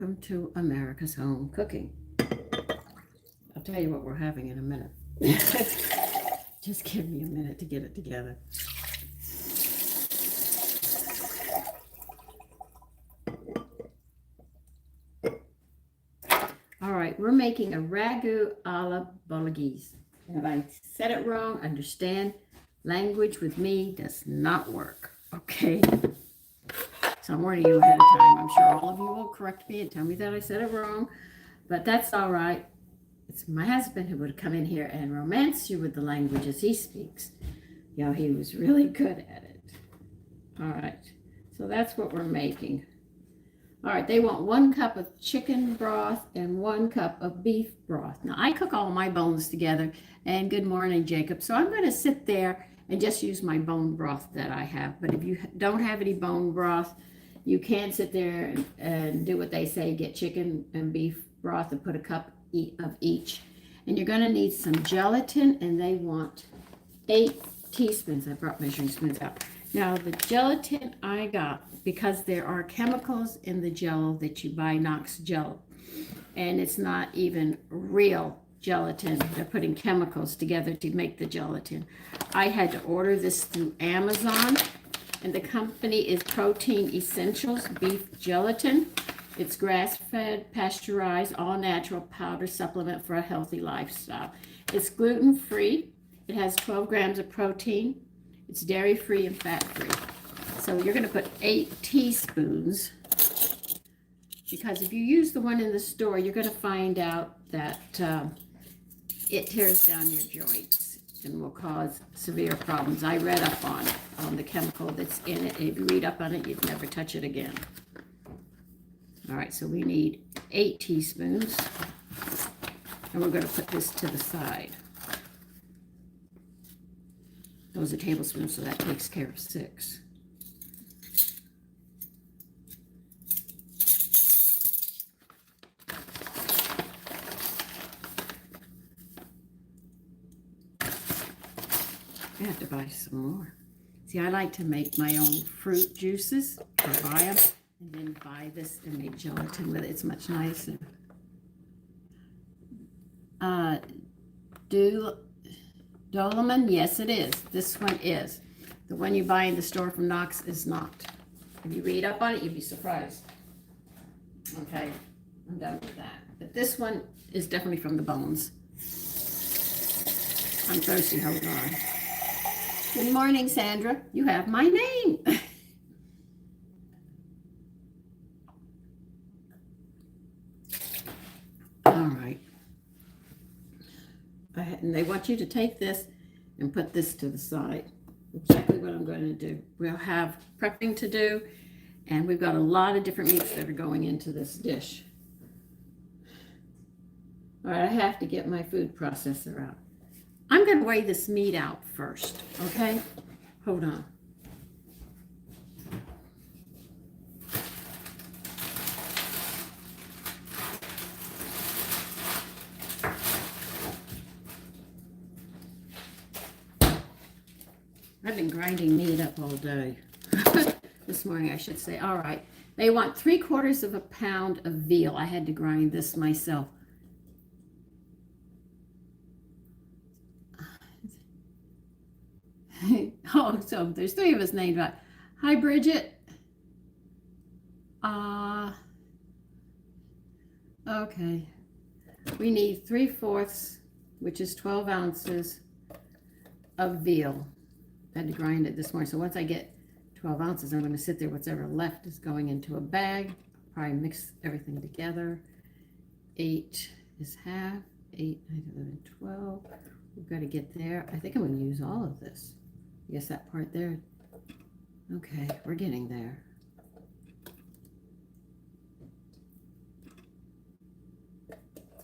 Welcome to America's Home Cooking. I'll tell you what we're having in a minute. Just give me a minute to get it together. All right, we're making a ragu alla Bolognese. If I said it wrong, understand. Language with me does not work, okay? So I'm warning you ahead of time. I'm sure all of you will correct me and tell me that I said it wrong, but that's all right. It's my husband who would come in here and romance you with the languages he speaks. You know, he was really good at it. All right, so that's what we're making. All right, they want 1 cup of chicken broth and 1 cup of beef broth. Now, I cook all my bones together, and good morning, Jacob. So I'm going to sit there and just use my bone broth that I have. But if you don't have any bone broth, you can sit there and do what they say, get chicken and beef broth and put a cup of each. And you're going to need some gelatin, and they want 8 teaspoons. I brought measuring spoons out. Now, the gelatin I got, because there are chemicals in the Jello that you buy, Knox Jello, and it's not even real gelatin. They're putting chemicals together to make the gelatin. I had to order this through Amazon, and the company is Protein Essentials Beef Gelatin. It's grass-fed, pasteurized, all-natural powder supplement for a healthy lifestyle. It's gluten-free. It has 12 grams of protein. It's dairy-free and fat-free. So you're going to put 8 teaspoons, because if you use the one in the store, you're going to find out that it tears down your joints and will cause severe problems. I read up on the chemical that's in it. If you read up on it, you'd never touch it again. All right, so we need 8 teaspoons, and we're going to put this to the side. Those are tablespoons, so that takes care of 6. I have to buy some more. See, I like to make my own fruit juices, or buy them, and then buy this and make gelatin with it. It's much nicer. Dolomon, yes it is. This one is. The one you buy in the store from Knox is not. If you read up on it, you'd be surprised. Okay, I'm done with that. But this one is definitely from the bones. I'm thirsty, hold on. Good morning, Sandra. You have my name. All right. And they want you to take this and put this to the side. Exactly what I'm going to do. We'll have prepping to do, and we've got a lot of different meats that are going into this dish. All right, I have to get my food processor out. I'm going to weigh this meat out first, okay? Hold on. I've been grinding meat up all day. This morning, I should say. All right. They want 3/4 of a pound of veal. I had to grind this myself. Oh, so there's 3 of us named right. Hi, Bridget. Okay. We need 3/4, which is 12 ounces of veal. I had to grind it this morning. So once I get 12 ounces, I'm going to sit there. Whatever left is going into a bag. Probably mix everything together. 8 is half. 8, 9, 11, 12. We've got to get there. I think I'm going to use all of this. I guess that part there. Okay, we're getting there.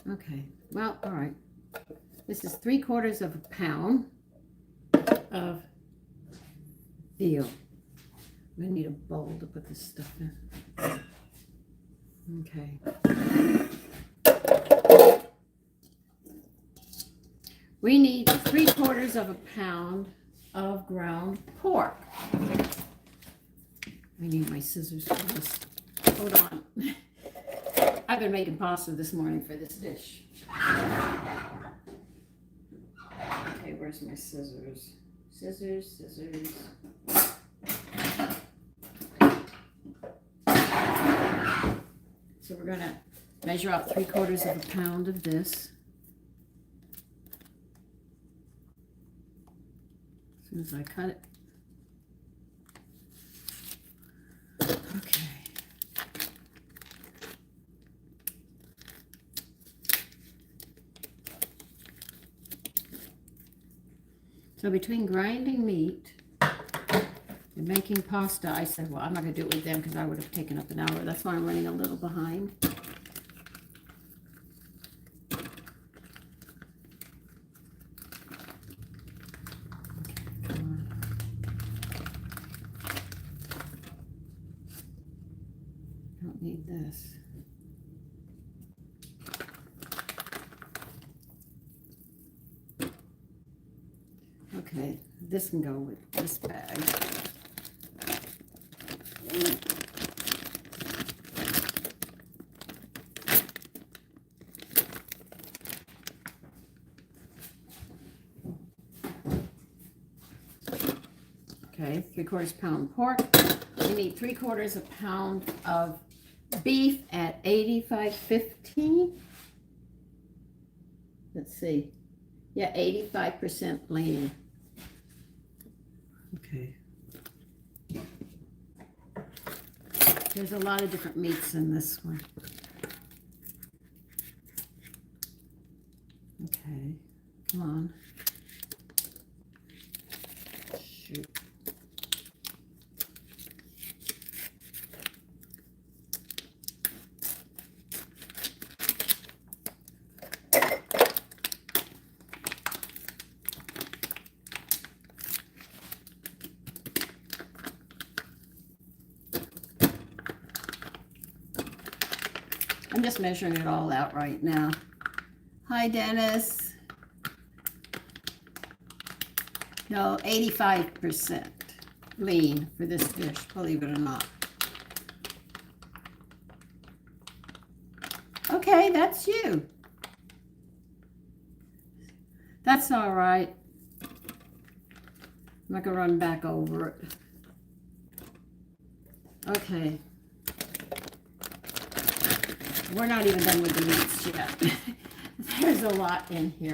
Okay, well, all right. This is 3/4 of a pound of veal. I'm going to need a bowl to put this stuff in. Okay. We need 3/4 of a pound of ground pork. I need my scissors for this. Hold on. I've been making pasta this morning for this dish. Okay, where's my scissors? Scissors. So we're going to measure out 3/4 pound of this. As soon as I cut it. Okay. So between grinding meat and making pasta, I said, well, I'm not going to do it with them because I would have taken up an hour. That's why I'm running a little behind. Don't need this. Okay, this can go with this bag. Okay, 3/4 pound pork. We need 3/4 pound of beef at 85.15. Let's see. Yeah, 85% lean. Okay. There's a lot of different meats in this one. Okay, come on. Shoot. I'm just measuring it all out right now. Hi, Dennis. No, 85% lean for this dish, believe it or not. Okay, that's you. That's all right. I'm not gonna run back over it. Okay. We're not even done with the meats yet. There's a lot in here.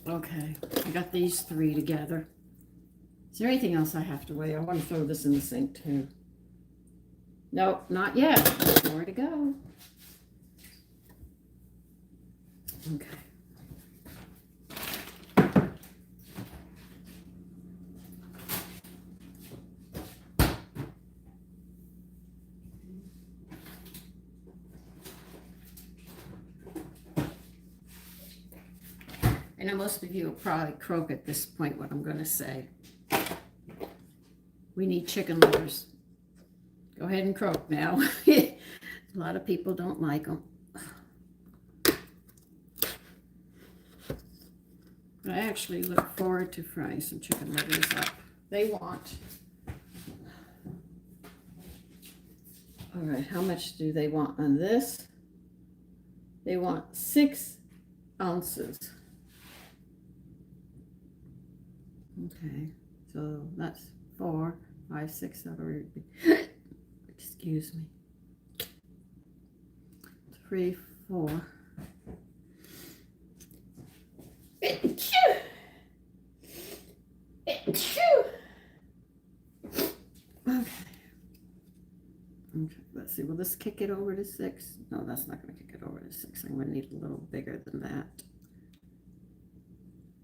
Okay, I got these 3 together. Is there anything else I have to weigh? I want to throw this in the sink too. Nope, not yet. More to go. Okay. I know most of you will probably croak at this point what I'm going to say. We need chicken livers. Go ahead and croak now. A lot of people don't like them. I actually look forward to frying some chicken livers up. They want. All right, how much do they want on this? They want 6 ounces. Okay, so that's 4, 5, 6. That'll be, excuse me. 3, 4. Okay, let's see. Will this kick it over to 6? No, that's not going to kick it over to 6. I'm going to need a little bigger than that.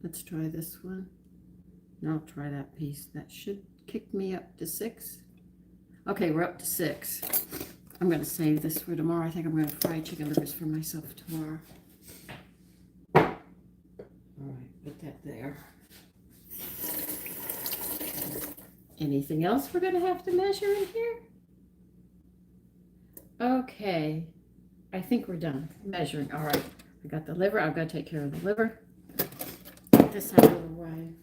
Let's try this one. No, I'll try that piece. That should kick me up to 6. Okay, we're up to 6. I'm going to save this for tomorrow. I think I'm going to fry chicken livers for myself tomorrow. All right, put that there. Anything else we're going to have to measure in here? Okay, I think we're done measuring. All right, I got the liver. I've got to take care of the liver. Get this out of the way.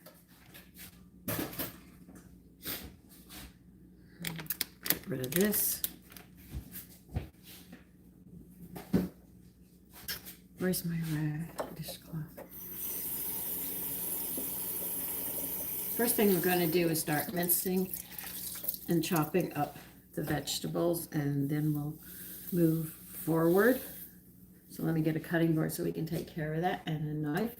Get rid of this. Where's my dishcloth? First thing we're going to do is start mincing and chopping up the vegetables, and then we'll move forward. So let me get a cutting board so we can take care of that, and a knife.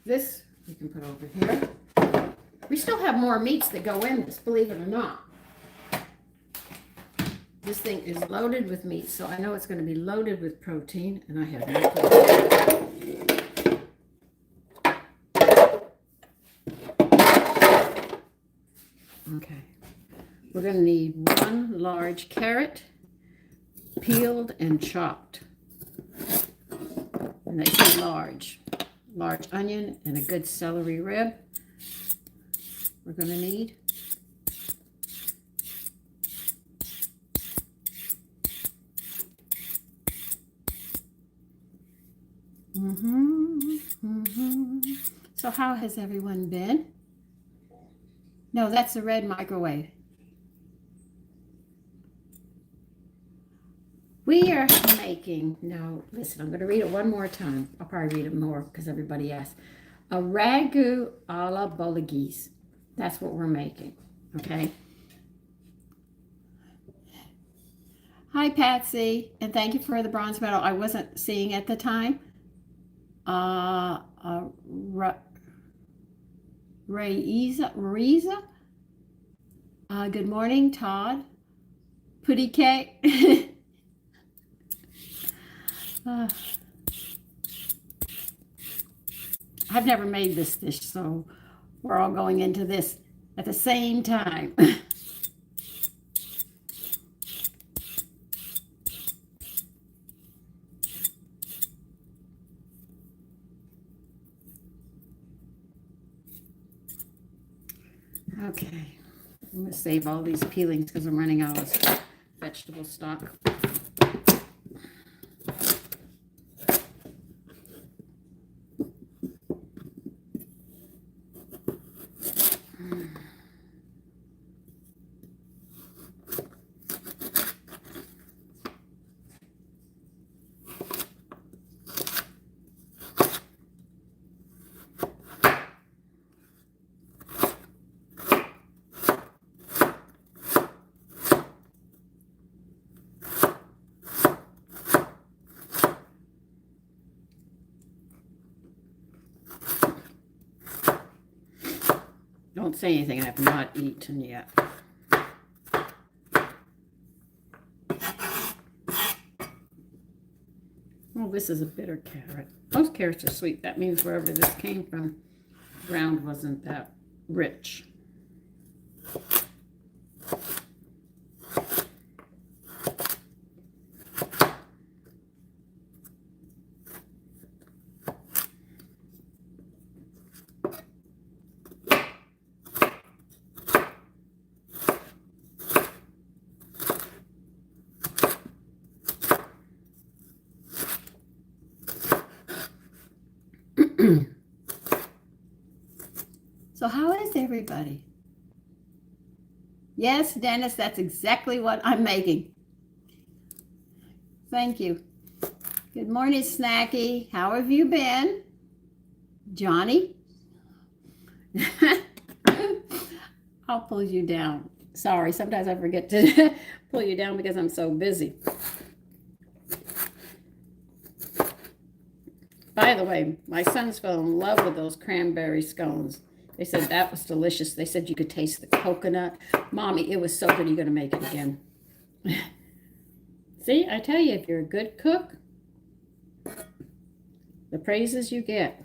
This we can put over here. We still have more meats that go in this, believe it or not. This thing is loaded with meat, so I know it's going to be loaded with protein, and I have no clue. Okay. We're going to need 1 large carrot, peeled and chopped. And they say large. Large onion and a good celery rib. We're going to need So how has everyone been? No, that's the red microwave. We are making, no, listen, I'm going to read it one more time. I'll probably read it more because everybody asked. A ragu alla Bolognese. That's what we're making, okay? Hi, Patsy, and thank you for the bronze medal. I wasn't seeing at the time. Mariza? Good morning, Todd. Putty cake. I've never made this dish, so we're all going into this at the same time. Okay, I'm going to save all these peelings because I'm running out of vegetable stock. Don't say anything, I have not eaten yet. Oh, this is a bitter carrot. Most carrots are sweet. That means wherever this came from, ground wasn't that rich. So how is everybody? Yes, Dennis, that's exactly what I'm making. Thank you. Good morning, Snacky. How have you been? Johnny? I'll pull you down. Sorry, sometimes I forget to pull you down because I'm so busy. By the way, my sons fell in love with those cranberry scones. They said that was delicious. They said you could taste the coconut. Mommy, it was so good. You're going to make it again. See, I tell you, if you're a good cook, the praises you get.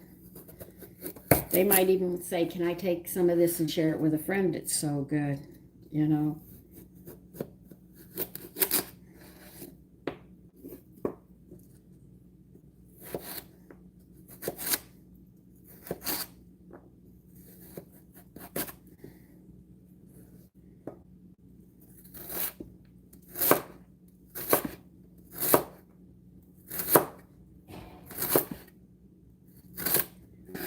They might even say, can I take some of this and share it with a friend? It's so good, you know.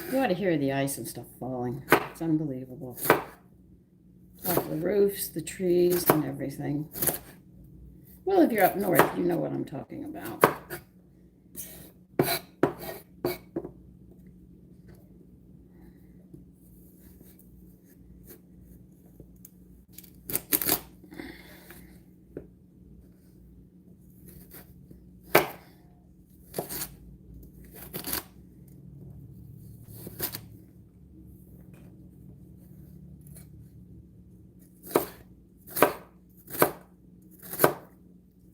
You ought to hear the ice and stuff falling. It's unbelievable. Off the roofs, the trees, and everything. Well, if you're up north, you know what I'm talking about.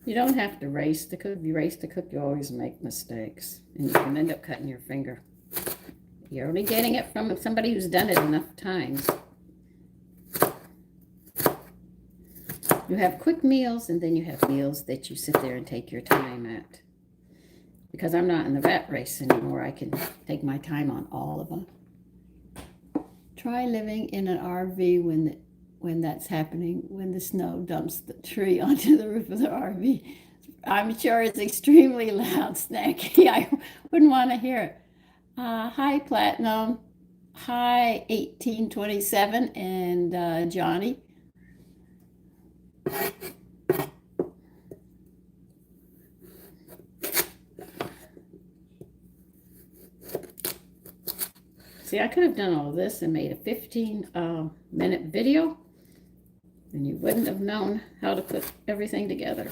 You don't have to race to cook. If you race to cook, you always make mistakes. And you can end up cutting your finger. You're only getting it from somebody who's done it enough times. You have quick meals, and then you have meals that you sit there and take your time at. Because I'm not in the rat race anymore, I can take my time on all of them. Try living in an RV when that's happening, when the snow dumps the tree onto the roof of the RV. I'm sure it's extremely loud, Snacky. I wouldn't want to hear it. Hi, Platinum. Hi, 1827, and Johnny. See, I could have done all this and made a 15-minute video, and you wouldn't have known how to put everything together.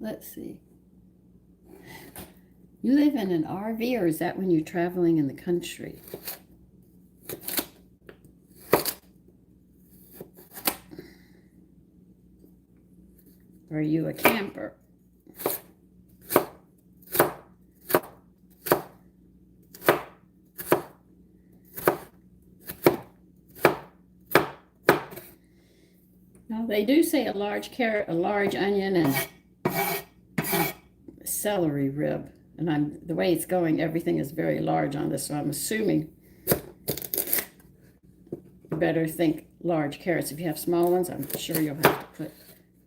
Let's see. You live in an RV, or is that when you're traveling in the country? Or are you a camper? Now, they do say a large carrot, a large onion, and celery rib, and the way it's going, everything is very large on this, so I'm assuming you better think large carrots. If you have small ones, I'm sure you'll have to put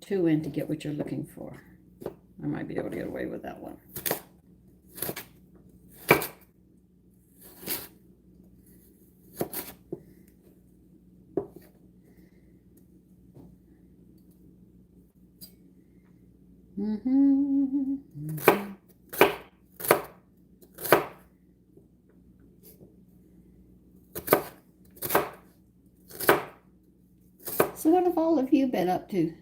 2 in to get what you're looking for. I might be able to get away with that one. So what have all of you been up to?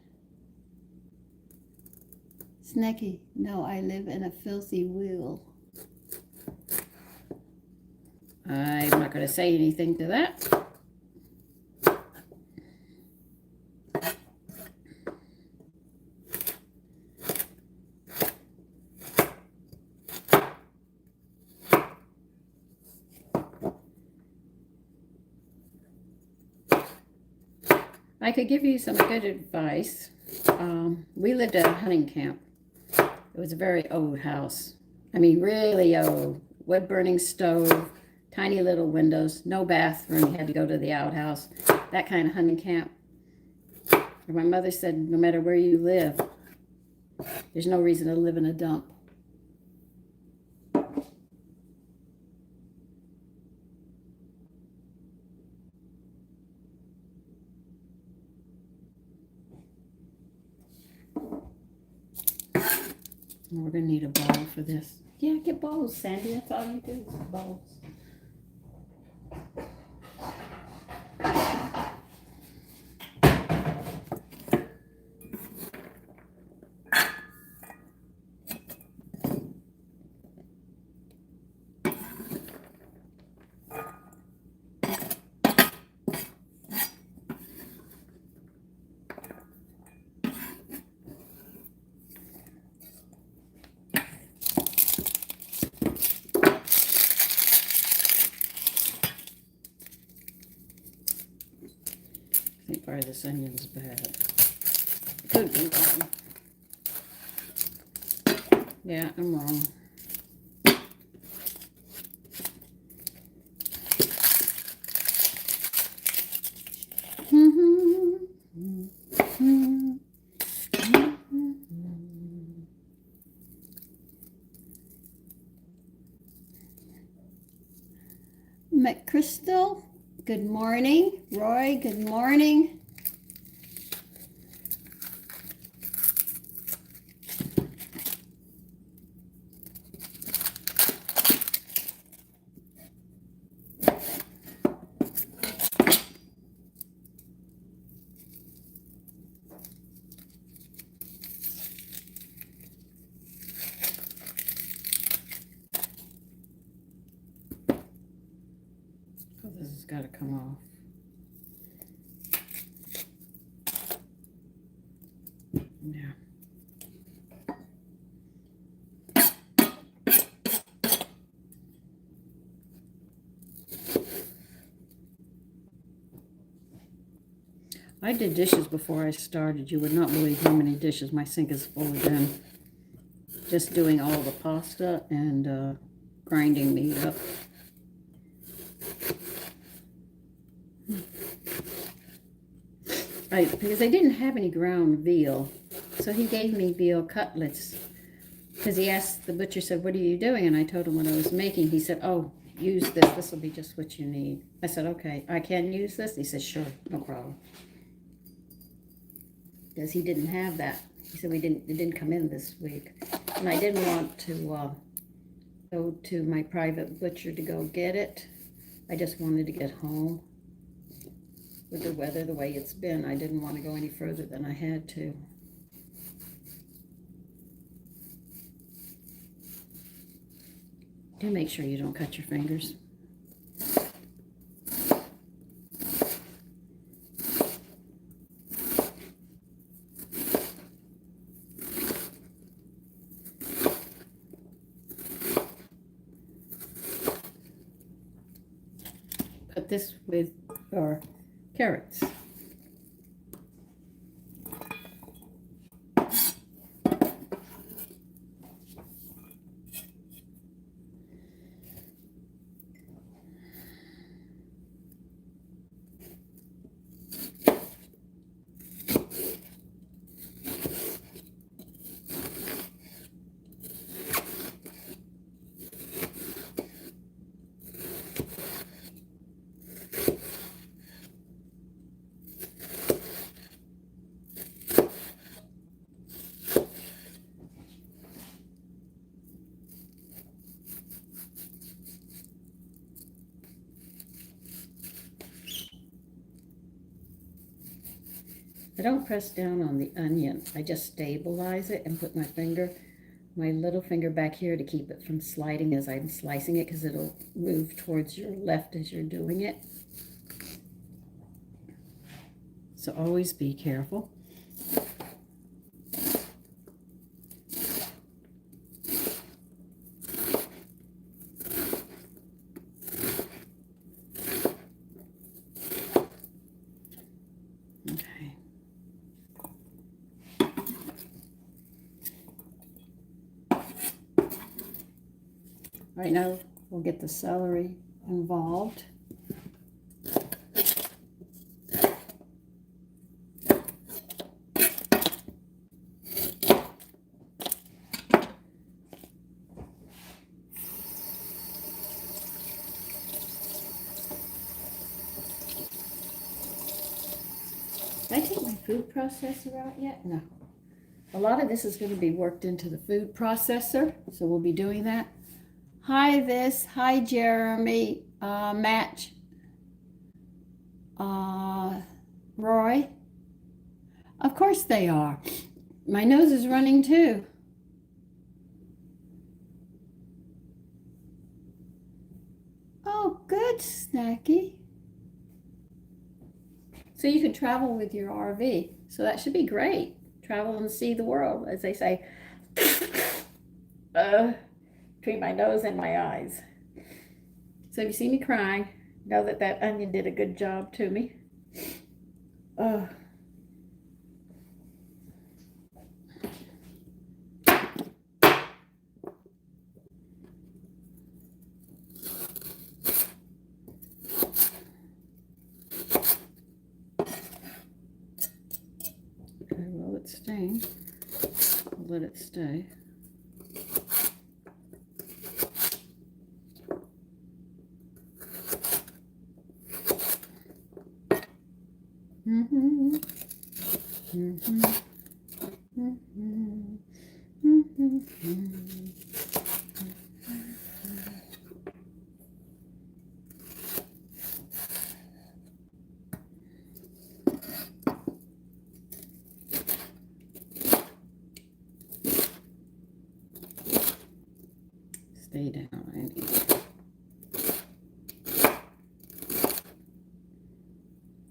Snacky, no, I live in a filthy wheel. I'm not going to say anything to that. I could give you some good advice. We lived at a hunting camp. It was a very old house. I mean, really old. Wood-burning stove, tiny little windows, no bathroom. You had to go to the outhouse. That kind of hunting camp. And my mother said, no matter where you live, there's no reason to live in a dump. We're going to need a bowl for this. Yeah, get bowls, Sandy. That's all you do is bowls. I think part of this onion's bad. Could be wrong. Yeah, I'm wrong. Crystal, good morning. Roy, good morning. Oh, this has got to come off. Yeah. I did dishes before I started. You would not believe how many dishes. My sink is full of them. Just doing all the pasta and grinding meat up. Because I didn't have any ground veal, so he gave me veal cutlets. Because he asked, the butcher said, "What are you doing?" And I told him what I was making. He said, "Oh, use this. This will be just what you need." I said, "Okay, I can use this?" He said, "Sure, no problem." Because he didn't have that. He said it didn't come in this week. And I didn't want to go to my private butcher to go get it. I just wanted to get home. With the weather the way it's been, I didn't want to go any further than I had to. Do make sure you don't cut your fingers. Put this with our carrots. I don't press down on the onion. I just stabilize it and put my little finger back here to keep it from sliding as I'm slicing it, because it'll move towards your left as you're doing it. So always be careful. Okay. All right, now we'll get the celery involved. Did I take my food processor out yet? No. A lot of this is going to be worked into the food processor, so we'll be doing that. Hi Jeremy, Match, Roy. Of course they are. My nose is running too. Oh, good, Snacky. So you can travel with your RV. So that should be great. Travel and see the world, as they say. Between my nose and my eyes. So if you see me crying, know that that onion did a good job to me. stain. I'll let it stay. Stay down. I need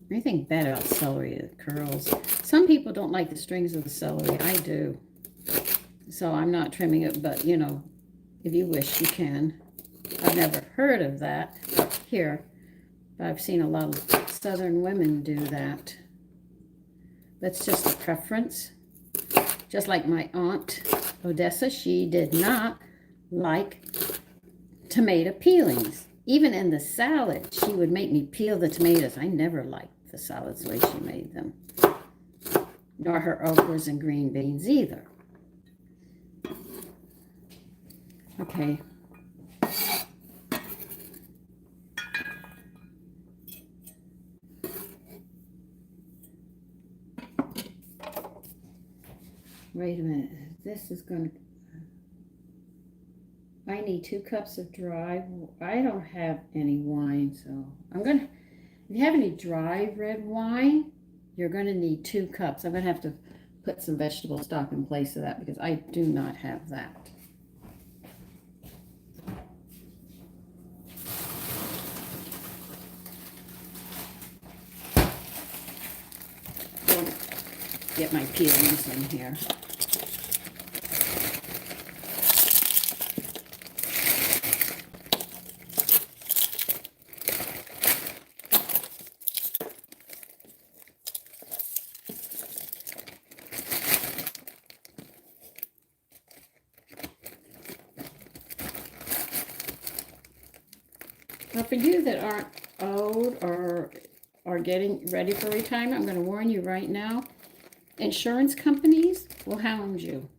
anything bad about celery, it curls. Some people don't like the strings of the celery. I do. So I'm not trimming it, but you know, if you wish, you can. I've never heard of that up here, but I've seen a lot of Southern women do that. That's just a preference. Just like my aunt, Odessa, she did not like tomato peelings. Even in the salad, she would make me peel the tomatoes. I never liked the salads the way she made them. Nor her okras and green beans either. Okay. Wait a minute. This is going to... I need 2 cups of dry... I don't have any wine, so I'm going to... If you have any dry red wine, you're going to need 2 cups. I'm going to have to put some vegetable stock in place of that because I do not have that. I'll get my peelings in here. Now, for you that aren't old or are getting ready for retirement, I'm going to warn you right now, insurance companies will hound you.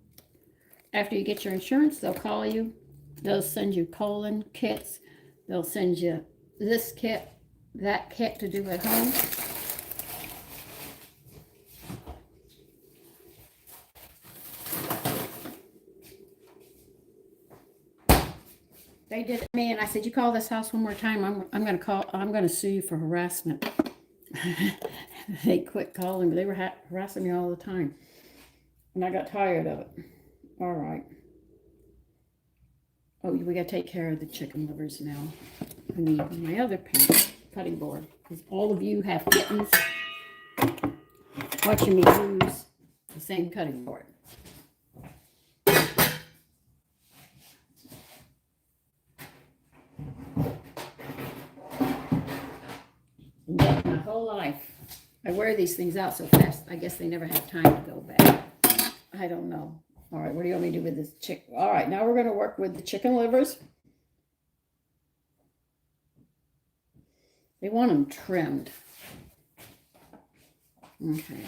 After you get your insurance, they'll call you. They'll send you colon kits. They'll send you this kit, that kit to do at home. They did it to me, and I said, "You call this house one more time, I'm going to sue you for harassment." They quit calling, but they were harassing me all the time, and I got tired of it. All right. Oh, we got to take care of the chicken livers now. I need my other cutting board because all of you have kittens watching me use the same cutting board. My whole life, I wear these things out so fast, I guess they never have time to go back. I don't know. All right, what do you want me to do with this chicken? All right, now we're going to work with the chicken livers. They want them trimmed. Okay.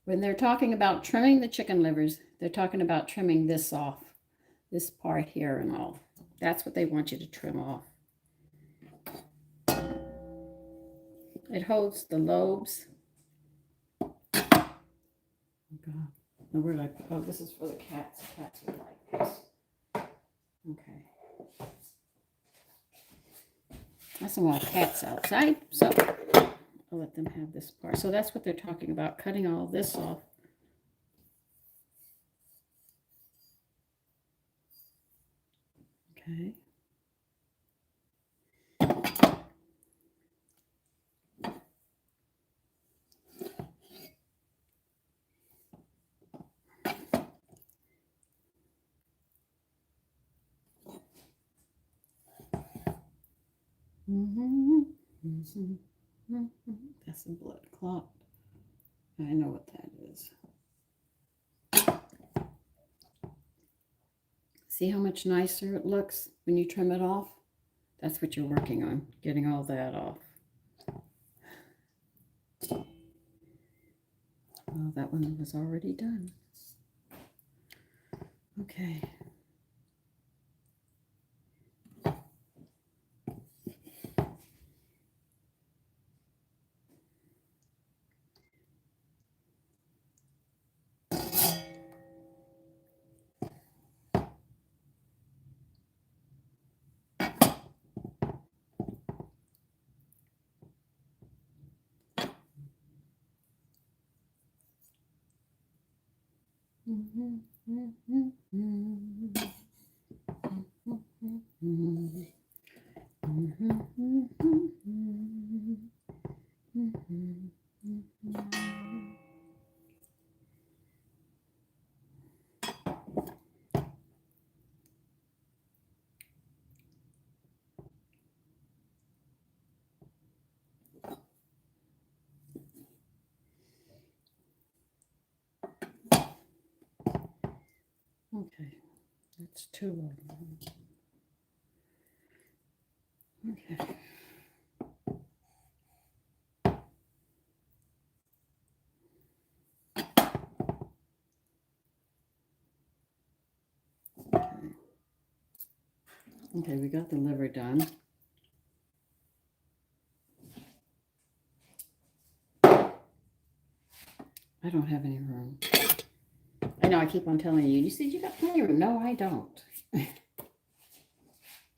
When they're talking about trimming the chicken livers, they're talking about trimming this off, this part here and all. That's what they want you to trim off. It holds the lobes. Oh God. No, where did I put? Oh, this is for the cats. Cats would like this. Okay. That's a lot of cats outside, so I'll let them have this part. So that's what they're talking about, cutting all this off. Okay. That's a blood clot. I know what that is. See how much nicer it looks when you trim it off? That's what you're working on, getting all that off. Oh, that one was already done. Okay. Okay, that's 2 of them. Okay. Okay, we got the liver done. I don't have any room. I know I keep on telling you, you said you got plenty of room. No, I don't. I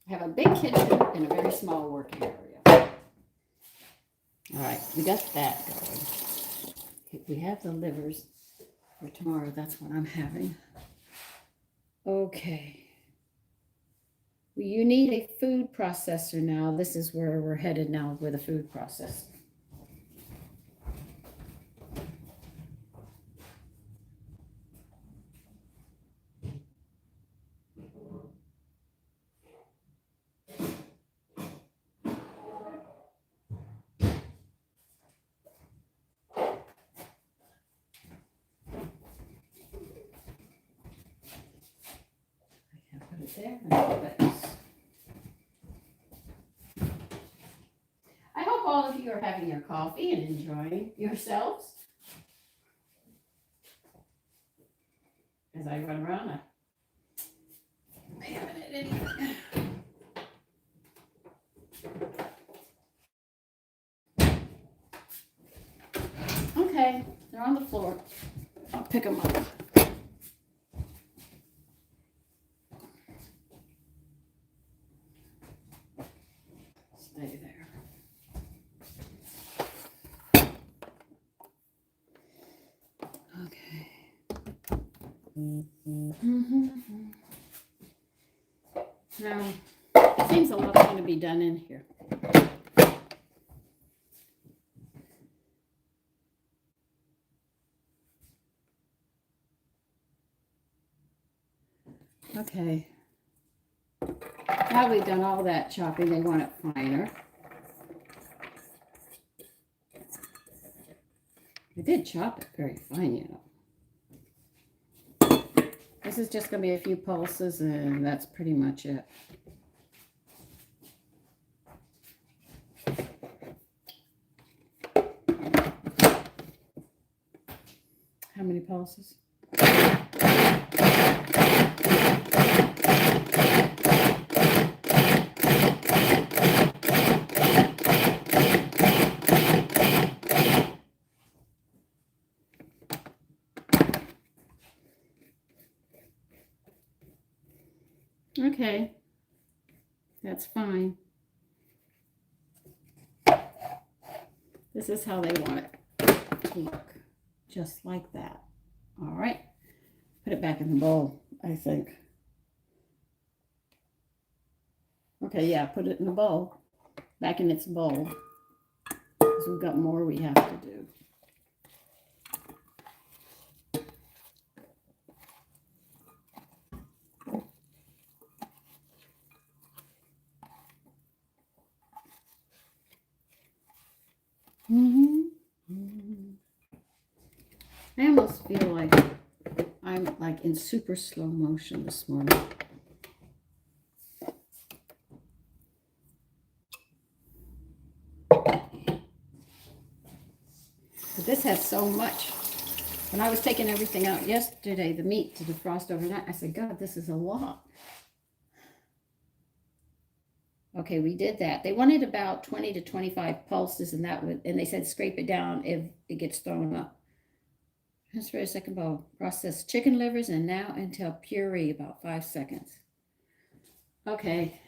have a big kitchen and a very small working area. All right, we got that going. We have the livers for tomorrow. That's what I'm having. Okay. You need a food processor now. This is where we're headed now with a food processor. There. I hope all of you are having your coffee and enjoying yourselves. As I run around, I'm having it anyway. Okay, they're on the floor. I'll pick them up. Stay there. Okay. Now, it seems a lot's going to be done in here. Okay. Now we've done all that chopping, they want it finer. I did chop it very fine, you know. This is just going to be a few pulses, and that's pretty much it. How many pulses? Okay, that's fine. This is how they want it to look, just like that. All right, put it back in the bowl, I think. Okay, yeah, put it in the bowl, back in its bowl, because we've got more we have to do. I almost feel like I'm like in super slow motion this morning. But this has so much When I was taking everything out yesterday, the meat to defrost overnight, I said, God, this is a lot. Okay, we did that. They wanted about 20 to 25 pulses, and they said scrape it down if it gets thrown up. Transfer a second bowl. Process chicken livers and now until puree, about 5 seconds. Okay.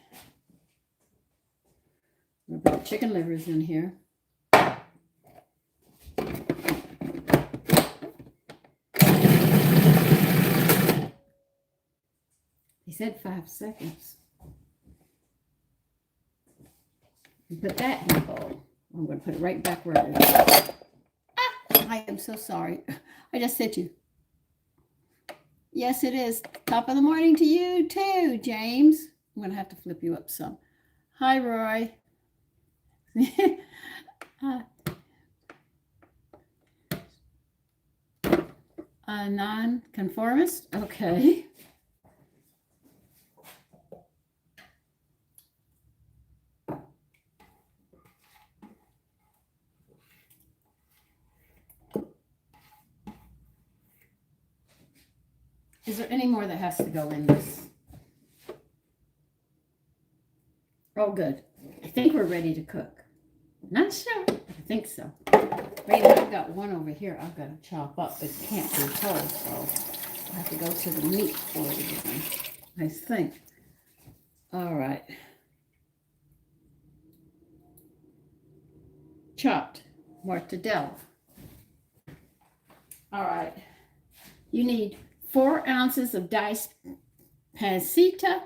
We'll put chicken livers in here. He said 5 seconds. And put that in the bowl. I'm going to put it right back where it is. Ah, I am so sorry. I just hit you. Yes, it is. Top of the morning to you too, James. I'm going to have to flip you up some. Hi, Roy. Non-conformist? Okay. Is there any more that has to go in this? Oh, good. I think we're ready to cook. Not sure, but I think so. Wait, I've got one over here I've got to chop up. It can't be whole, so I have to go to the meat for it again, I think. All right. Chopped mortadella. All right. You need 4 ounces of diced pancetta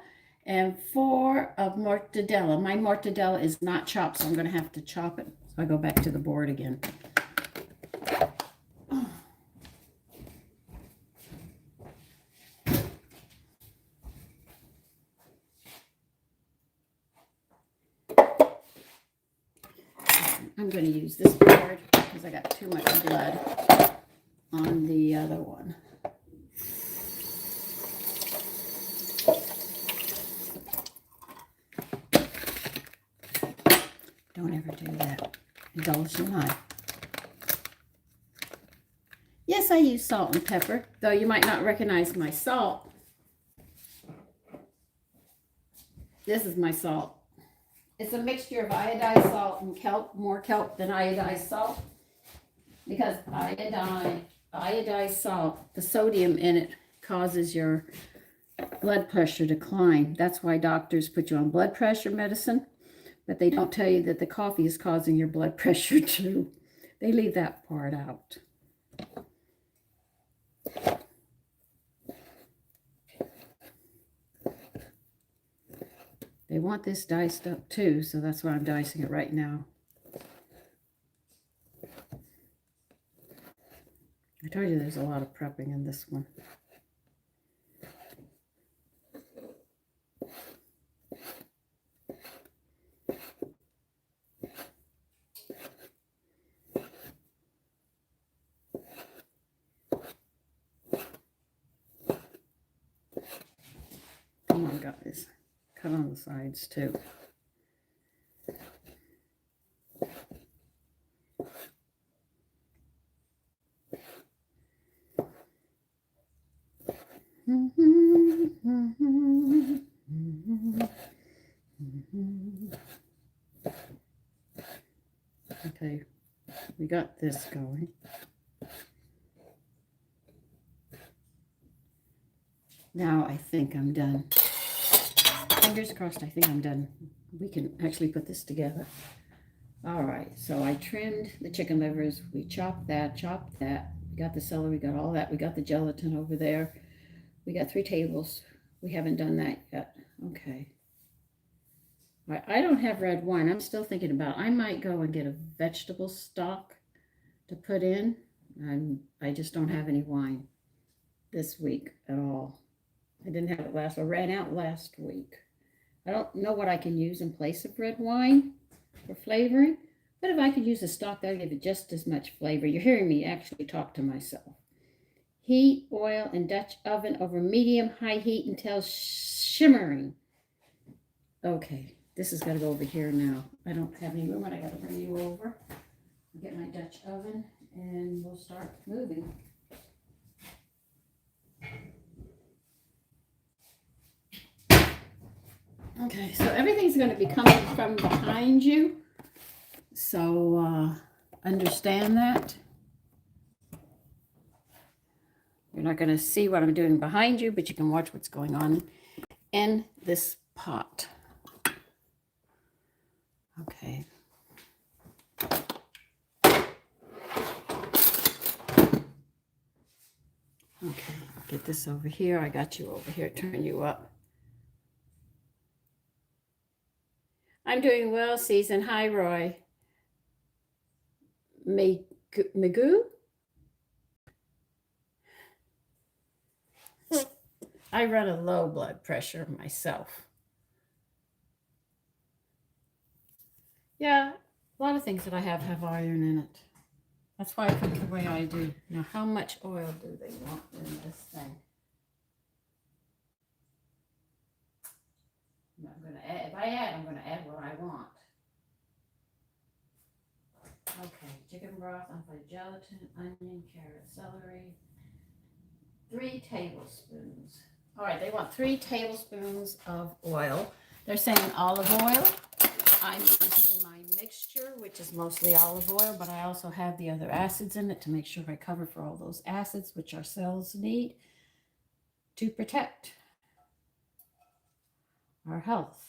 and 4 of mortadella. My mortadella is not chopped, so I'm going to have to chop it. So I go back to the board again. I'm going to use this board because I got too much blood on the other one. Don't ever do that. Indulge the knife. Yes, I use salt and pepper, though you might not recognize my salt. This is my salt. It's a mixture of iodized salt and kelp, more kelp than iodized salt. Because iodized salt, the sodium in it causes your blood pressure decline. That's why doctors put you on blood pressure medicine. But they don't tell you that the coffee is causing your blood pressure too. They leave that part out. They want this diced up too, so that's why I'm dicing it right now. I told you there's a lot of prepping in this one. Come on, guys. Cut on the sides too. Okay, we got this going. Now I think I'm done. Fingers crossed, I think I'm done. We can actually put this together. All right, so I trimmed the chicken livers. We chopped that. We got the celery, we got all that. We got the gelatin over there. We got 3 tables. We haven't done that yet. Okay. I don't have red wine. I'm still thinking about it. I might go and get a vegetable stock to put in. I just don't have any wine this week at all. I didn't have it I ran out last week. I don't know what I can use in place of red wine for flavoring, but if I could use a stock, that'll give it just as much flavor. You're hearing me actually talk to myself. Heat, oil, and Dutch oven over medium-high heat until shimmering. Okay, this has got to go over here now. I don't have any room, and I got to bring you over. I'll get my Dutch oven, and we'll start moving. Okay, so everything's going to be coming from behind you. So understand that. You're not going to see what I'm doing behind you, but you can watch what's going on in this pot. Okay. Okay, get this over here. I got you over here. Turn you up. I'm doing well, Season. Hi, Roy. Magoo? I run a low blood pressure myself. Yeah, a lot of things that I have iron in it. That's why I cook the way I do. Now, how much oil do they want in this thing? I'm going to add, if I add, I'm going to add what I want. Okay, chicken broth, unfried gelatin, onion, carrot, celery. 3 tablespoons. All right, they want 3 tablespoons of oil. They're saying olive oil. I'm using my mixture, which is mostly olive oil, but I also have the other acids in it to make sure I cover for all those acids which our cells need to protect our health.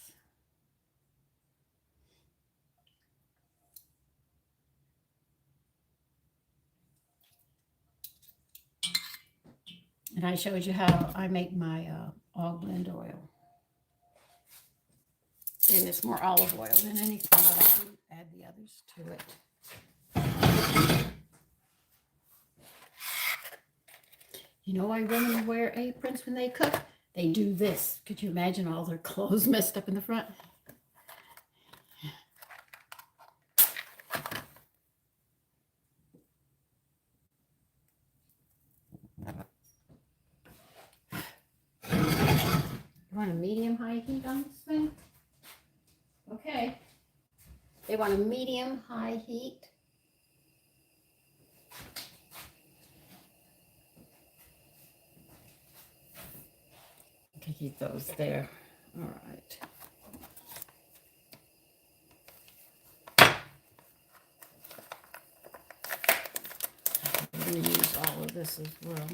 And I showed you how I make my all blend oil. And it's more olive oil than anything, but I do add the others to it. You know why women wear aprons when they cook? They do this. Could you imagine all their clothes messed up in the front? You want a medium-high heat on this thing? Okay. They want a medium-high heat. Okay, keep those there. All right. I'm going to use all of this as well.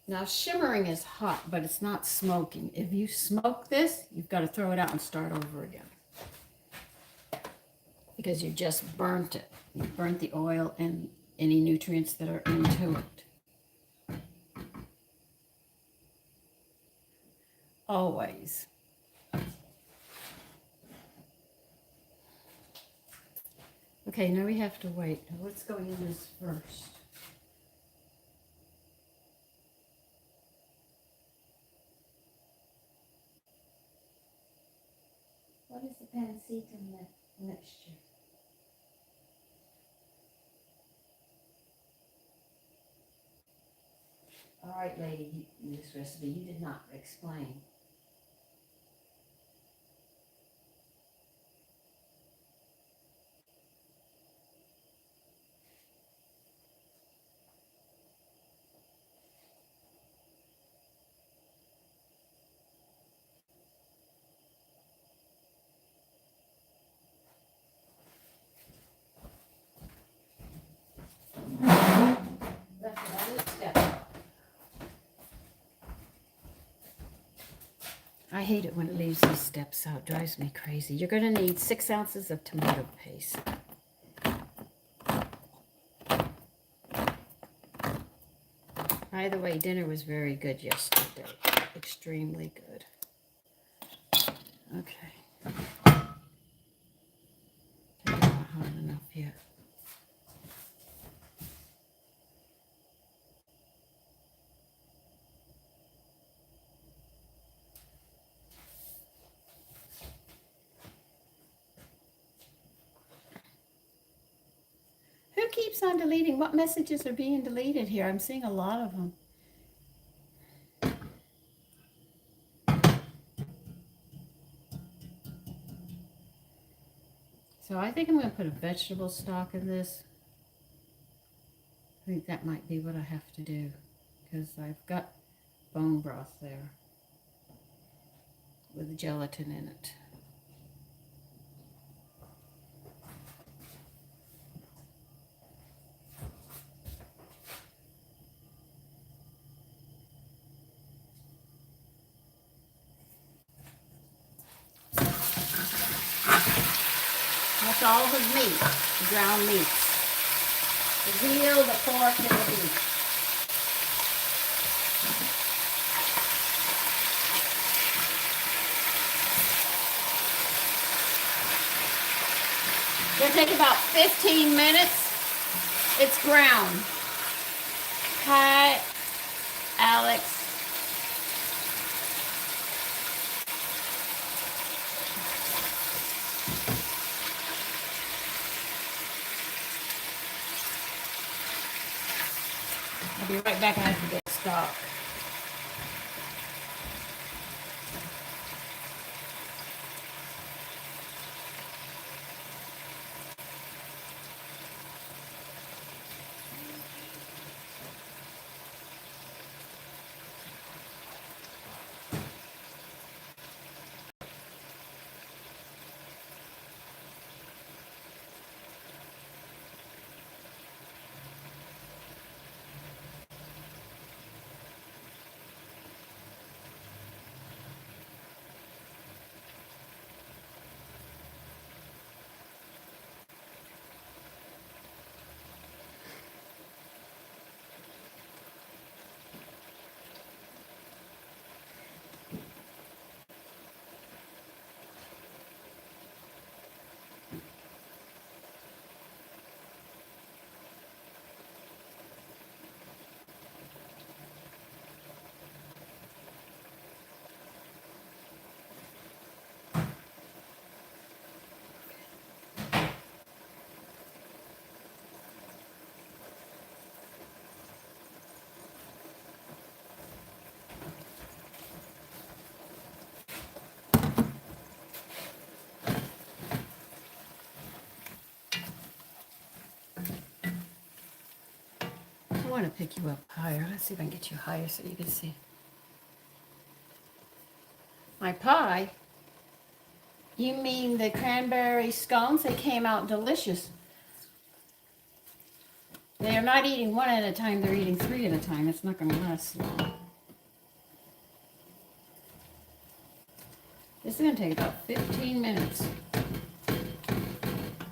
Now, shimmering is hot, but it's not smoking. If you smoke this, you've got to throw it out and start over again. Because you just burnt it. You burnt the oil and any nutrients that are into it. Always. Okay, now we have to wait. What's going in this first? What is the pancetta mixture? All right, lady, this recipe you did not explain. I hate it when it leaves these steps out. It drives me crazy. You're going to need 6 ounces of tomato paste. By the way, dinner was very good yesterday. Extremely good. Okay. Not hot enough yet. Who keeps on deleting? What messages are being deleted here? I'm seeing a lot of them. So I think I'm going to put a vegetable stock in this. I think that might be what I have to do because I've got bone broth there with the gelatin in it. That's all the meat, the ground meats. The veal, the pork, and the beef. It'll take about 15 minutes. It's ground. Hi, Alex. I'll be right back. I have to get stock. I want to pick you up higher. Let's see if I can get you higher so you can see. My pie? You mean the cranberry scones? They came out delicious. They're not eating one at a time, they're eating 3 at a time. It's not going to last long. This is going to take about 15 minutes.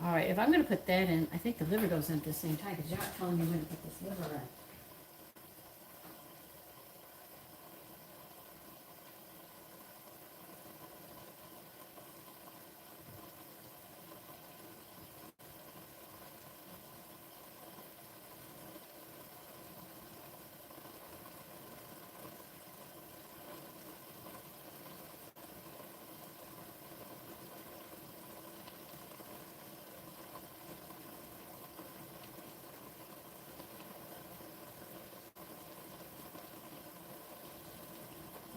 All right, if I'm going to put that in, I think the liver goes in at the same time because you're not telling me when to put this liver in.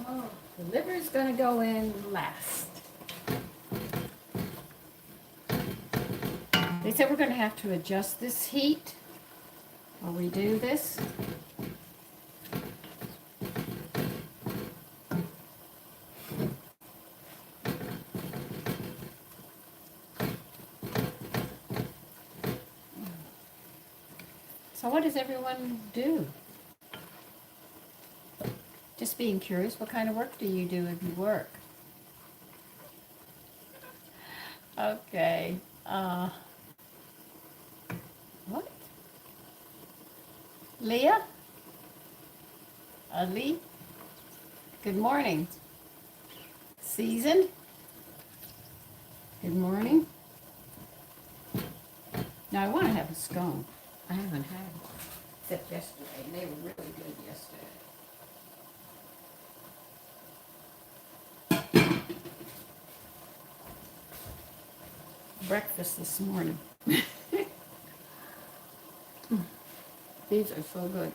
Oh, the liver is going to go in last. They said we're going to have to adjust this heat while we do this. So what does everyone do? Just being curious, what kind of work do you do if you work? Okay. What? Leah? Ali? Good morning. Seasoned? Good morning. Now I want to have a scone. I haven't had one except yesterday, and they were really good yesterday. Breakfast this morning. These are so good.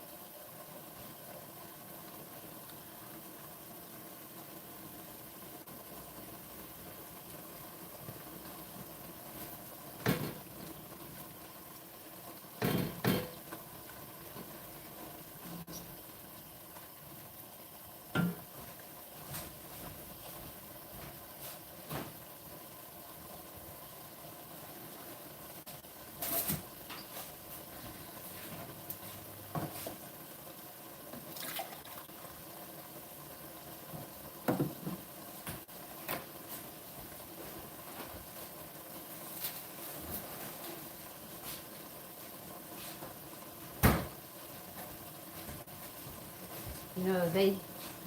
You know, if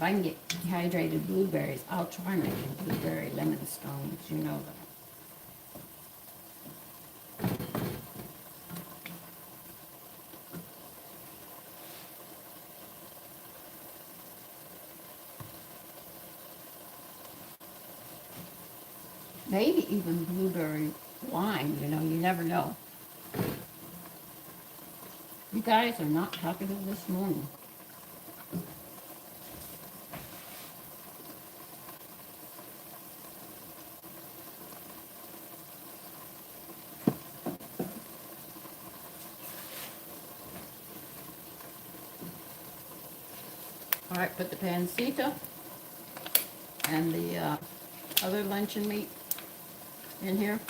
I can get dehydrated blueberries, I'll try making blueberry lemon stones, you know that. Maybe even blueberry wine, you know, you never know. You guys are not talkative this morning. All right, put the pancita and the other luncheon meat in here.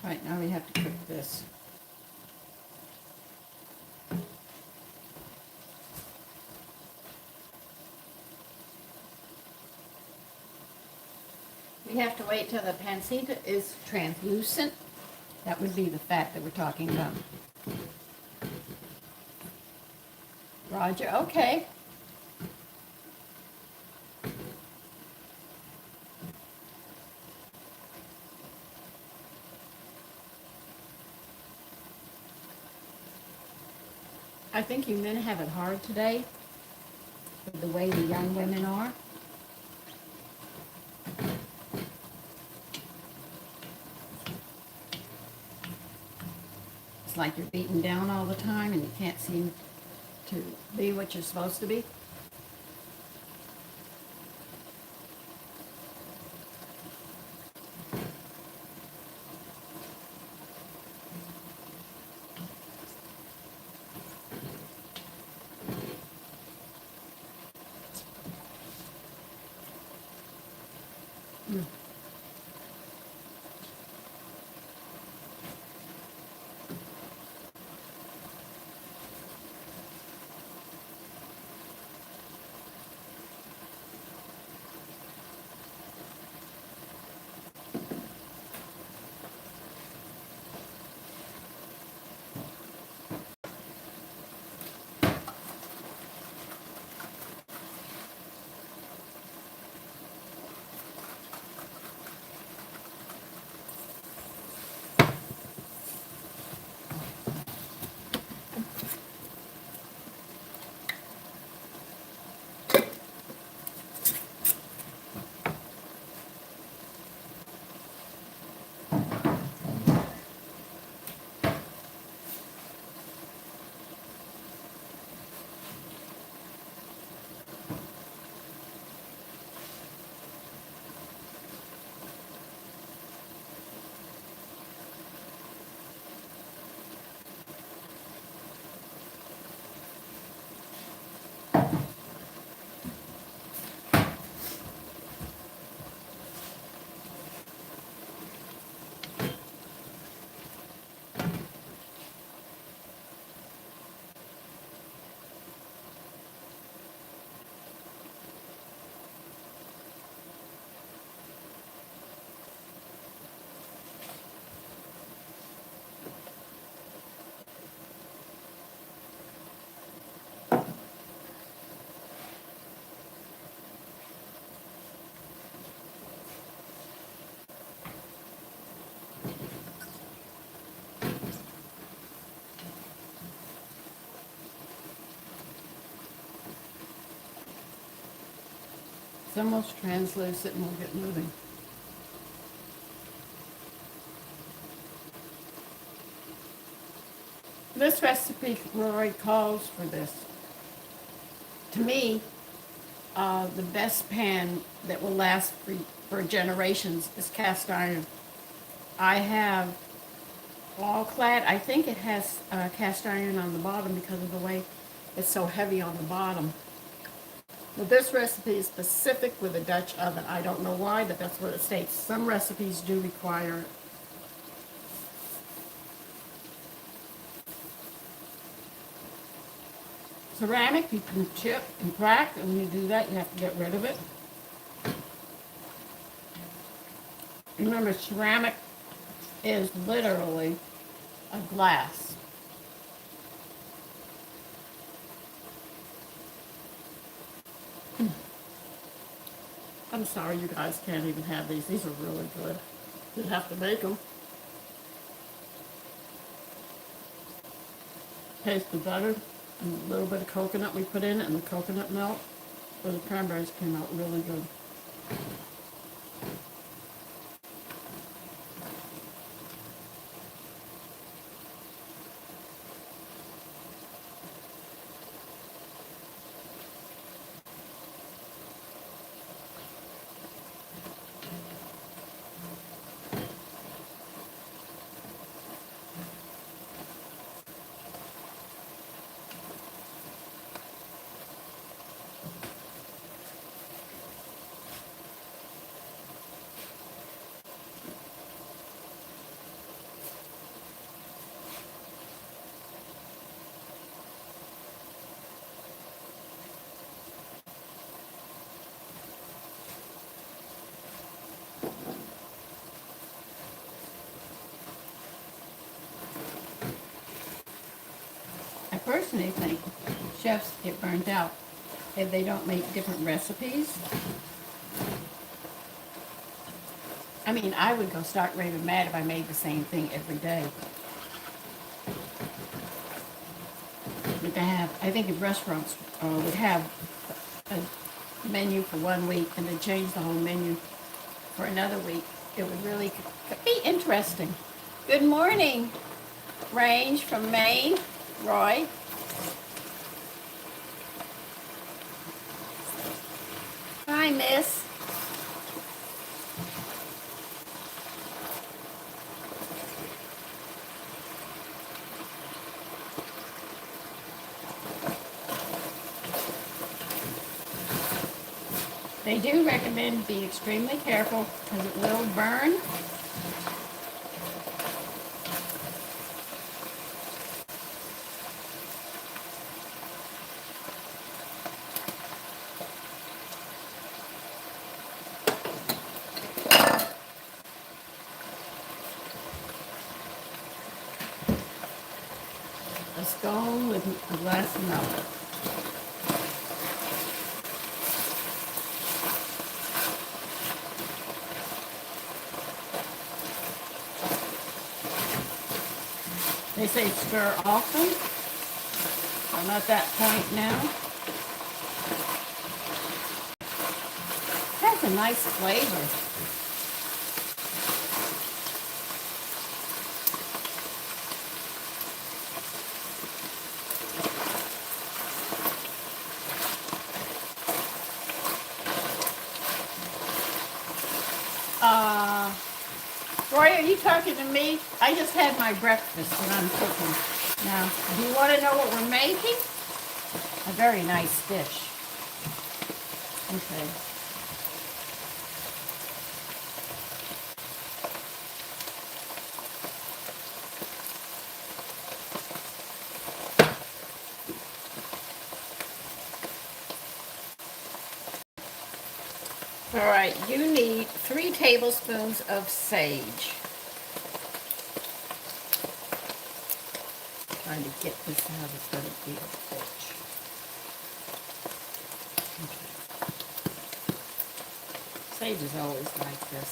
All right, now we have to cook this. We have to wait till the pancita is translucent. That would be the fat that we're talking about. Roger, okay. I think you men have it hard today with the way the young women are. It's like you're beaten down all the time and you can't seem to be what you're supposed to be. It's almost translucent and we'll get moving. This recipe Rory calls for this. To me, the best pan that will last for generations is cast iron. I have all clad. I think it has cast iron on the bottom because of the way it's so heavy on the bottom. Well, this recipe is specific with a Dutch oven. I don't know why, but that's what it states. Some recipes do require it. Ceramic, you can chip and crack, and when you do that, you have to get rid of it. Remember, ceramic is literally a glass. I'm sorry you guys can't even have these. These are really good. You have to make them. Taste the butter and a little bit of coconut we put in it and the coconut milk. So the cranberries came out really good. I personally think chefs get burnt out if they don't make different recipes. I mean, I would go stark raving mad if I made the same thing every day. But they have, I think if restaurants would have a menu for 1 week and then change the whole menu for another week, it would really be interesting. Good morning, Range from Maine, Roy. Hi, miss. They do recommend be extremely careful because it will burn. A scone with a glass of milk. They say stir often. I'm at that point now. It has a nice flavor. Roy, are you talking to me? I just had my breakfast and I'm cooking. Now, do you want to know what we're making? A very nice dish. Okay. All right, you need 3 tablespoons of sage. Trying to get this out, it's going to be a bitch. Okay. Sage is always like this.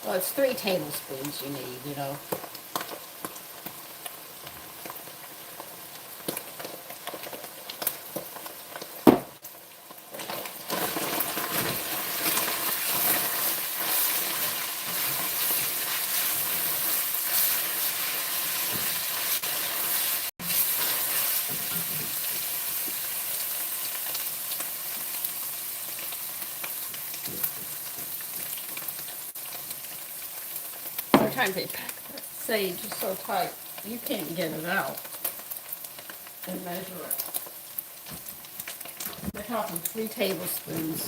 Well, it's 3 tablespoons you need, you know. Sometimes they pack that sage is so tight you can't get it out and measure it. We're talking 3 tablespoons.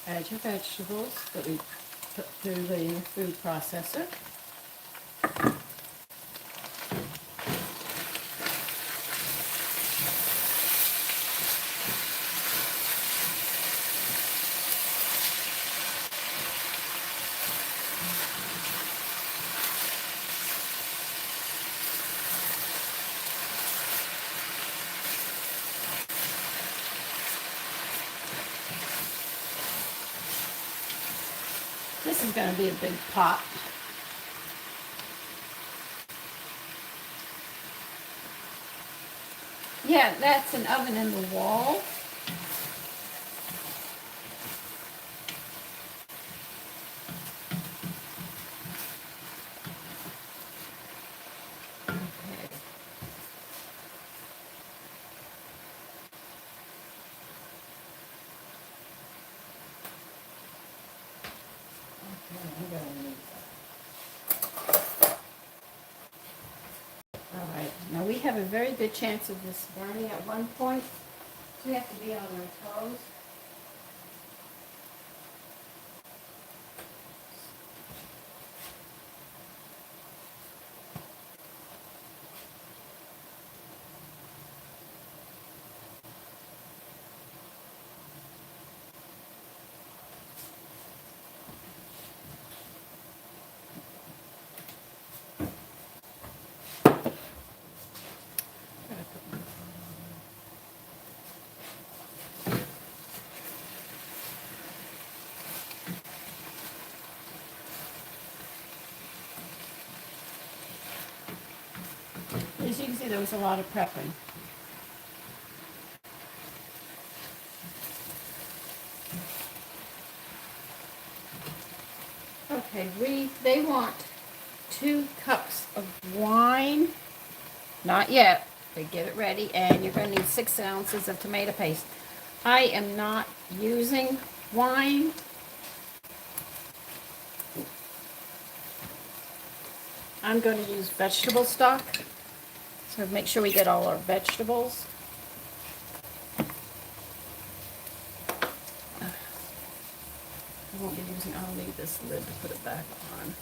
Add your vegetables that we put through the food processor. This is going to be a big pot. Yeah, that's an oven in the wall. Okay. All right, now we have a very good chance of this burning at one point, so we have to be on our toes. As you can see, there was a lot of prepping. Okay, they want 2 cups of wine. Not yet. They get it ready, and you're going to need 6 ounces of tomato paste. I am not using wine. I'm going to use vegetable stock. So make sure we get all our vegetables. I won't be using, I'll leave this lid to put it back on.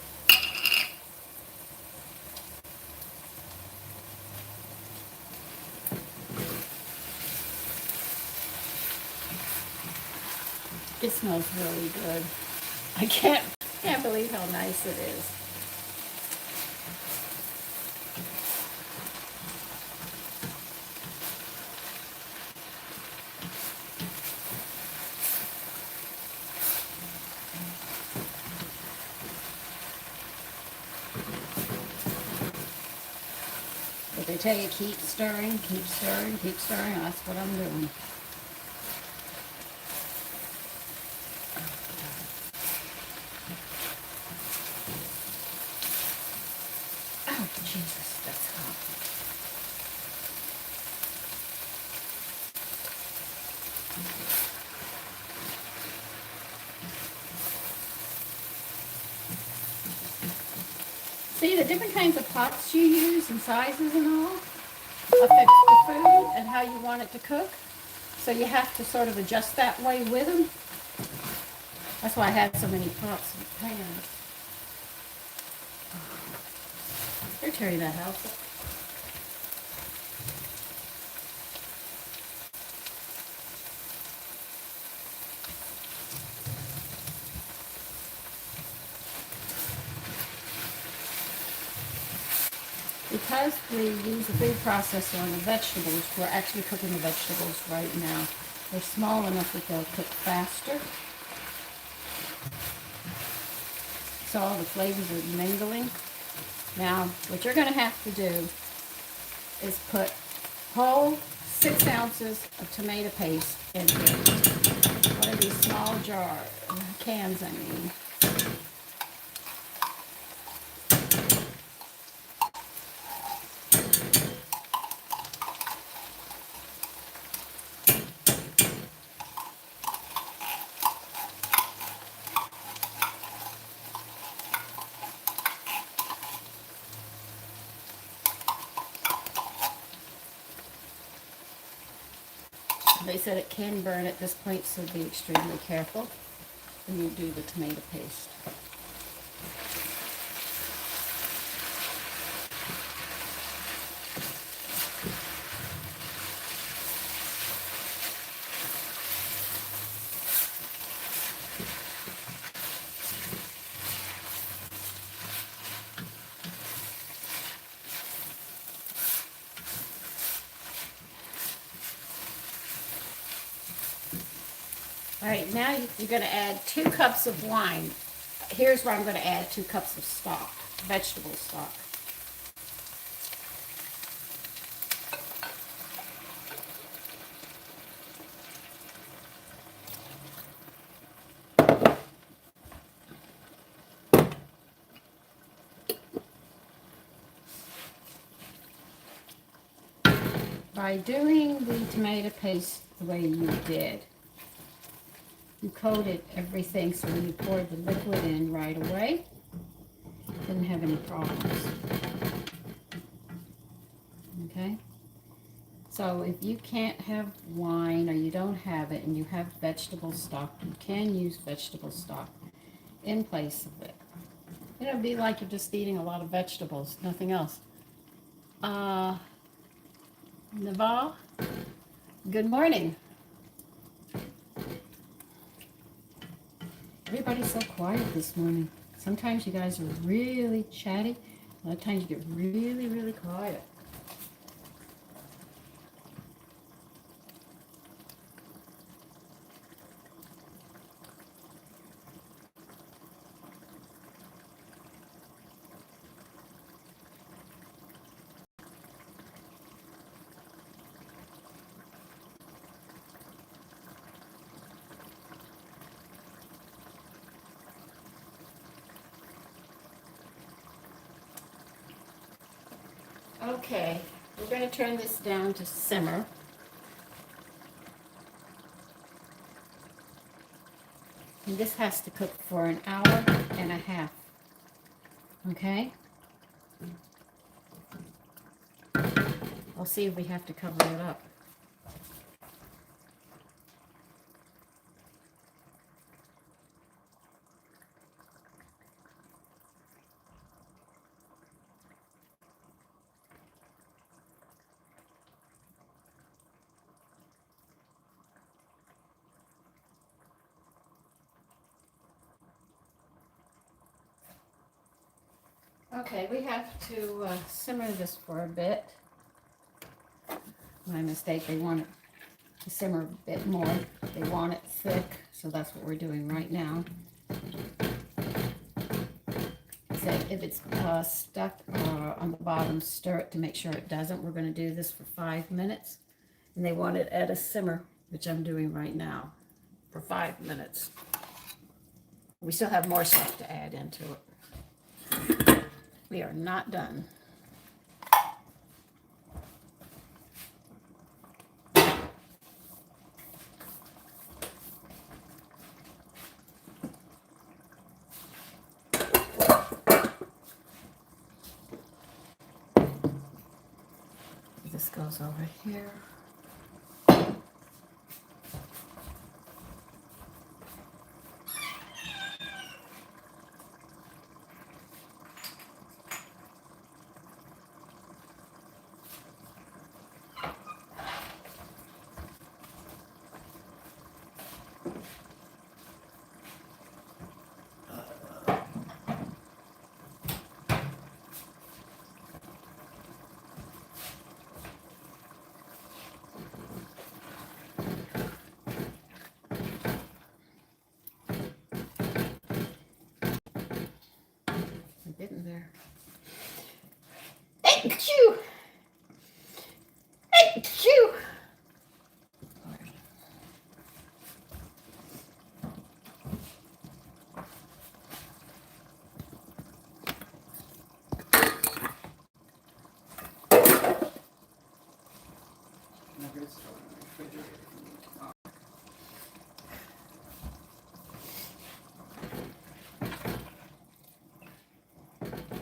It smells really good. I can't believe how nice it is. But they tell you keep stirring, keep stirring, keep stirring. That's what I'm doing. Oh, Jesus, that's hot. See, the different kinds of pots you use and sizes and all affects the food and how you want it to cook. So you have to sort of adjust that way with them. That's why I had so many pots and pans. Here, Terry, that helps. Because we use a food processor on the vegetables, we're actually cooking the vegetables right now. They're small enough that they'll cook faster. So all the flavors are mingling. Now, what you're going to have to do is put whole 6 ounces of tomato paste into one of these small cans, I mean. they said it can burn at this point, so be extremely careful when you do the tomato paste. All right, now you're going to add 2 cups of wine. Here's where I'm going to add 2 cups of stock, vegetable stock. By doing the tomato paste the way you did, you coated everything, so when you poured the liquid in right away, didn't have any problems. Okay? So if you can't have wine or you don't have it and you have vegetable stock, you can use vegetable stock in place of it. It'll be like you're just eating a lot of vegetables, nothing else. Naval, good morning. Everybody's so quiet this morning. Sometimes you guys are really chatty. A lot of times you get really, really quiet. Okay, we're going to turn this down to simmer. And this has to cook for 1.5 hours. Okay? I'll see if we have to cover it up. Okay, we have to simmer this for a bit. My mistake, they want it to simmer a bit more. They want it thick, so that's what we're doing right now. So if it's stuck on the bottom, stir it to make sure it doesn't. We're going to do this for 5 minutes. And they want it at a simmer, which I'm doing right now, for 5 minutes. We still have more stuff to add into it. We are not done. This goes over here. Getting there. Achoo! Achoo!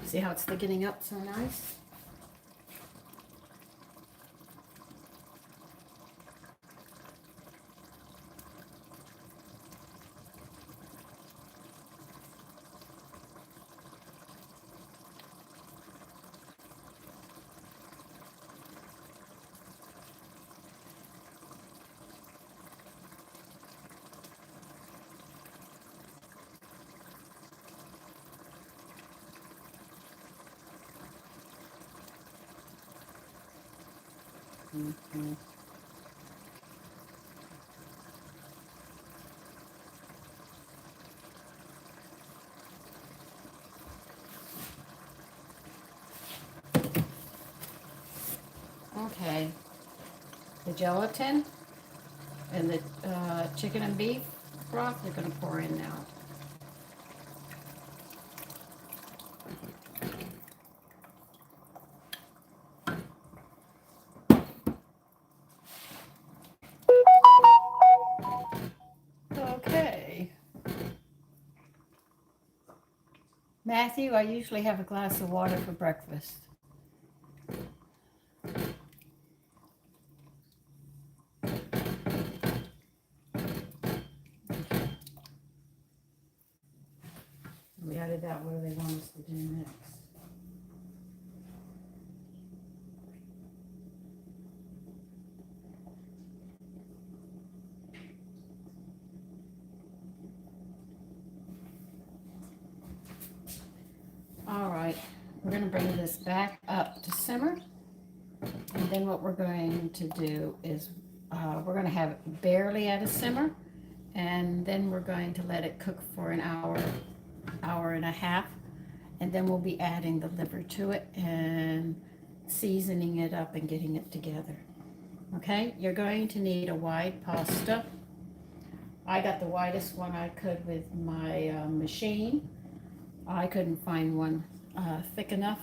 See how it's thickening up so nice? Okay, the gelatin and the chicken and beef broth, they're going to pour in now. Okay. Matthew, I usually have a glass of water for breakfast. We added that. What do they want us to do next? All right, we're going to bring this back up to simmer. And then what we're going to do is we're going to have it barely at a simmer. And then we're going to let it cook for an hour, hour and a half. And then we'll be adding the liver to it and seasoning it up and getting it together. Okay, you're going to need a wide pasta. I got the widest one I could with my machine. I couldn't find one thick enough.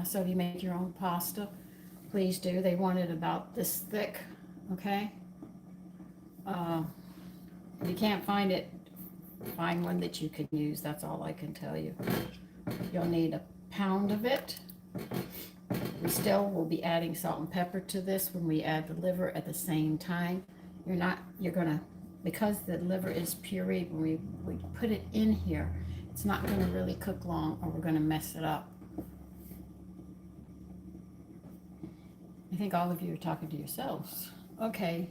So if you make your own pasta, please do. They want it about this thick, okay? If you can't find it, find one that you can use. That's all I can tell you. You'll need a pound of it. We still will be adding salt and pepper to this when we add the liver at the same time. You're gonna, because the liver is pureed, when we put it in here, it's not gonna really cook long or we're gonna mess it up. I think all of you are talking to yourselves. Okay.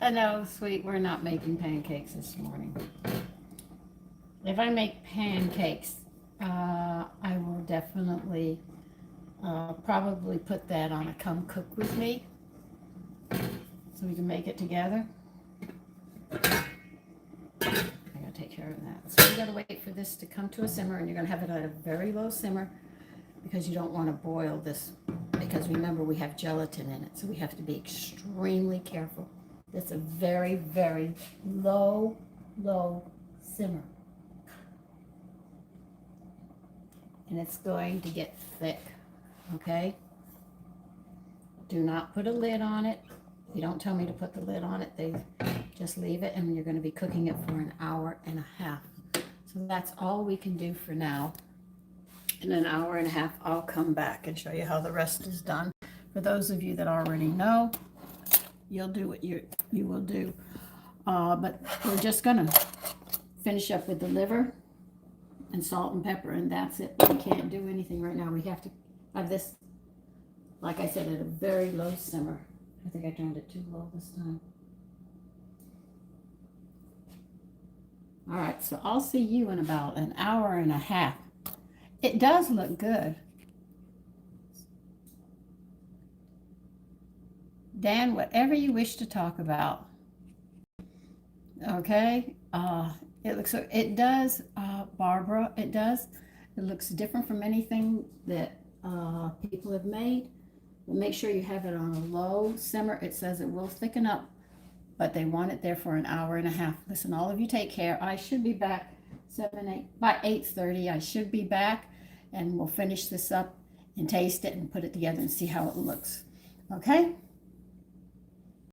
I know, sweet, we're not making pancakes this morning. If I make pancakes, I will definitely probably put that on a come cook with me so we can make it together. I gotta take care of that. So you gotta wait for this to come to a simmer, and you're gonna have it at a very low simmer because you don't want to boil this, because remember we have gelatin in it, so we have to be extremely careful. It's a very, very low simmer. And it's going to get thick, okay? Do not put a lid on it. You don't tell me to put the lid on it. They just leave it, and you're going to be cooking it for an hour and a half. So that's all we can do for now. In an hour and a half, I'll come back and show you how the rest is done. For those of you that already know, you'll do what you will do. But we're just going to finish up with the liver and salt and pepper, and that's it. We can't do anything right now. We have to have this, like I said, at a very low simmer. I think I turned it too low this time. All right, so I'll see you in about an hour and a half. It does look good. Dan, whatever you wish to talk about. Okay, it looks, it does, Barbara, it does. It looks different from anything that people have made. But make sure you have it on a low simmer. It says it will thicken up, but they want it there for an hour and a half. Listen, all of you take care. I should be back by 8:30. I should be back, and we'll finish this up and taste it and put it together and see how it looks. Okay?